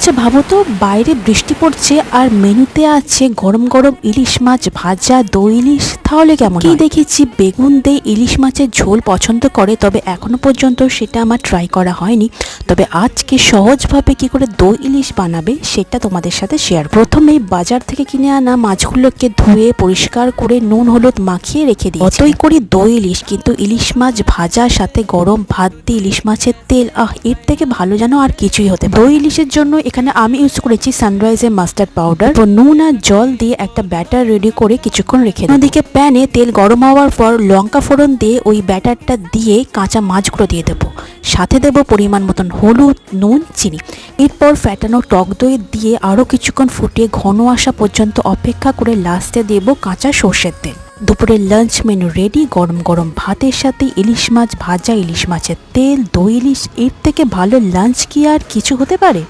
আচ্ছা ভাবো তো, বাইরে বৃষ্টি পড়ছে আর মেনুতে আছে গরম গরম ইলিশ মাছ ভাজা, দই ইলিশ, তাহলে কেমন হয়? দেখেছি বেগুন দিয়ে ইলিশ মাছের ঝোল পছন্দ করে, তবে এখনো পর্যন্ত সেটা আমার ট্রাই করা হয়নি। তবে আজকে সহজভাবে কি করে দই ইলিশ বানাবে সেটা তোমাদের সাথে শেয়ার। প্রথমেই বাজার থেকে কিনে আনা মাছগুলোকে ধুয়ে পরিষ্কার করে নুন হলুদ মাখিয়ে রেখে দিই। অতই করি দই ইলিশ, কিন্তু ইলিশ মাছ ভাজার সাথে গরম ভাত দিয়ে ইলিশ মাছের তেল, এর থেকে ভালো যেন আর কিছুই হতে পারে। দই ইলিশের জন্য এখানে আমি ইউজ করেছি সানরাইজের মাস্টার্ড পাউডার। তো নুন আর জল দিয়ে একটা ব্যাটার রেডি করে কিছুক্ষণ রেখে দিই। ওদিকে প্যানে তেল গরম হওয়ার পর লঙ্কা ফোড়ন দিয়ে ওই ব্যাটারটা দিয়ে কাঁচা মাছগুলো দিয়ে দেবো, সাথে দেবো পরিমাণ মতন হলুদ, নুন, চিনি। এরপর ফ্যাটানো টক দই দিয়ে আরও কিছুক্ষণ ফুটিয়ে ঘন আসা পর্যন্ত অপেক্ষা করে লাস্টে দেবো কাঁচা সর্ষের তেল। দুপুরের লাঞ্চ মেনু রেডি। গরম গরম ভাতের সাথে ইলিশ মাছ ভাজা, ইলিশ মাছের তেল, দই ইলিশ, এর থেকে ভালো লাঞ্চ কি আর কিছু হতে পারে?